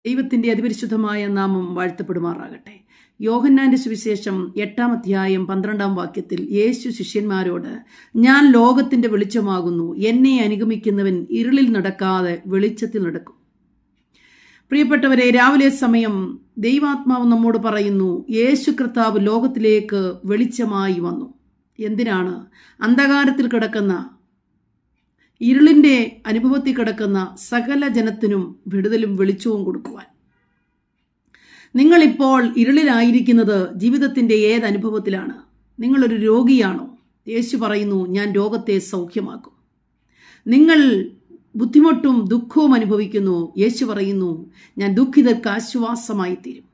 ദൈവത്തിൻ്റെ അതിപരിശുദ്ധമായ നാമം വാഴ്ത്തപ്പെടുമാറാകട്ടെ. യോഹന്നാന്റെ സുവിശേഷം 8-ാം അധ്യായം 12-ാം വാക്യത്തിൽ യേശു ശിഷ്യന്മാരോട്, ഞാൻ ലോകത്തിന്റെ വെളിച്ചമാകുന്നു, എന്നെ അനുഗമിക്കുന്നവൻ ഇരുളിൽ നടക്കാതെ വെളിച്ചത്തിൽ നടക്കും. പ്രിയപ്പെട്ടവരെ, രാവിലെ സമയം ദൈവാത്മാവ് നമ്മോട് പറയുന്നു, യേശു കർത്താവ് ലോകത്തിലേക്ക് വെളിച്ചമായി വന്നു. എന്തിനാണ്? അന്ധകാരത്തിൽ കിടക്കുന്ന, ഇരുളിന്റെ അനുഭവത്തിൽ കിടക്കുന്ന സകല ജനത്തിനും വിടുതലും വെളിച്ചവും കൊടുക്കുവാൻ. നിങ്ങളിപ്പോൾ ഇരുളിലായിരിക്കുന്നത് ജീവിതത്തിന്റെ ഏത് അനുഭവത്തിലാണ്? നിങ്ങളൊരു രോഗിയാണോ? യേശു പറയുന്നു, ഞാൻ രോഗത്തെ സൗഖ്യമാക്കും. നിങ്ങൾ ബുദ്ധിമുട്ടും ദുഃഖവും അനുഭവിക്കുന്നു. യേശു പറയുന്നു, ഞാൻ ദുഃഖിതർക്ക് ആശ്വാസമായി തീരും.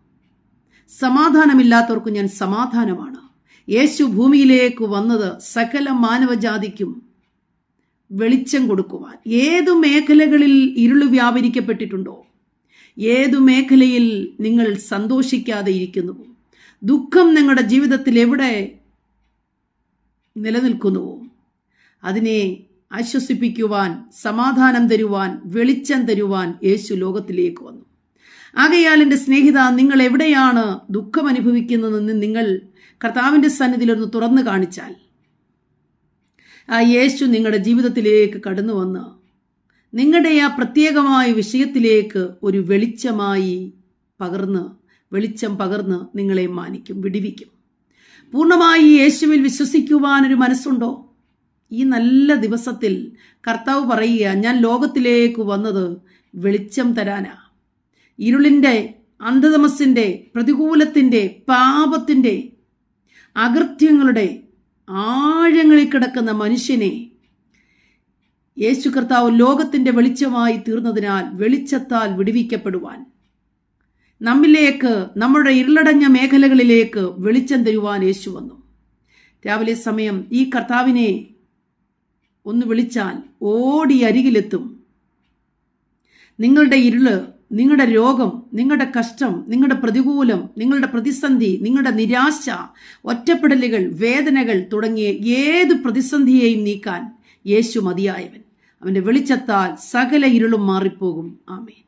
സമാധാനമില്ലാത്തവർക്ക് ഞാൻ സമാധാനമാണ്. യേശു ഭൂമിയിലേക്ക് വന്നത് സകല മാനവജാതിക്കും വെളിച്ചം കൊടുക്കുവാൻ. ഏതു മേഖലകളിൽ ഇരുള് വ്യാപരിക്കപ്പെട്ടിട്ടുണ്ടോ? ഏതു മേഖലയിൽ നിങ്ങൾ സന്തോഷിക്കാതെ ഇരിക്കുന്നുവോ? ദുഃഖം നിങ്ങളുടെ ജീവിതത്തിൽ എവിടെ നിലനിൽക്കുന്നുവോ അതിനെ ആശ്വസിപ്പിക്കുവാൻ, സമാധാനം തരുവാൻ, വെളിച്ചം തരുവാൻ യേശു ലോകത്തിലേക്ക് വന്നു. ആകയാൽ എൻ്റെ സ്നേഹിത, നിങ്ങൾ എവിടെയാണ് ദുഃഖം അനുഭവിക്കുന്നതെന്ന് നിങ്ങൾ കർത്താവിൻ്റെ സന്നിധിയിലൊന്ന് തുറന്നു കാണിച്ചാൽ, ആ യേശു നിങ്ങളുടെ ജീവിതത്തിലേക്ക് കടന്നു വന്ന് നിങ്ങളുടെ ആ പ്രത്യേകമായ വിഷയത്തിലേക്ക് ഒരു വെളിച്ചം പകർന്ന് നിങ്ങളെ മാനിക്കും, വിടിവിക്കും. പൂർണ്ണമായി യേശുവിൽ വിശ്വസിക്കുവാനൊരു മനസ്സുണ്ടോ? ഈ നല്ല ദിവസത്തിൽ കർത്താവ് പറയുക, ഞാൻ ലോകത്തിലേക്ക് വന്നത് വെളിച്ചം തരാനാ. ഇരുളിൻ്റെ, അന്ധതമസിൻ്റെ, പ്രതികൂലത്തിൻ്റെ, പാപത്തിൻ്റെ, അകൃത്യങ്ങളുടെ ആഴങ്ങളിൽ കിടക്കുന്ന മനുഷ്യനെ യേശു കർത്താവ് ലോകത്തിന്റെ വെളിച്ചമായി തീർന്നതിനാൽ വെളിച്ചത്താൽ വിടുവിക്കപ്പെടുവാൻ, നമ്മിലേക്ക്, നമ്മുടെ ഇരുളടഞ്ഞ മേഖലകളിലേക്ക് വെളിച്ചം തരുവാൻ യേശു വന്നു. രാവിലെ സമയം ഈ കർത്താവിനെ ഒന്ന് വിളിച്ചാൽ ഓടി അരികിലെത്തും. നിങ്ങളുടെ ഇരുള്, നിങ്ങളുടെ രോഗം, നിങ്ങളുടെ കഷ്ടം, നിങ്ങളുടെ പ്രതികൂലം, നിങ്ങളുടെ പ്രതിസന്ധി, നിങ്ങളുടെ നിരാശ, ഒറ്റപ്പെടലുകൾ, വേദനകൾ തുടങ്ങിയ ഏത് പ്രതിസന്ധിയെയും നീക്കാൻ യേശു മതിയായവൻ. അവന്റെ വെളിച്ചത്താൽ സകല ഇരുളും മാറിപ്പോകും. ആമേൻ.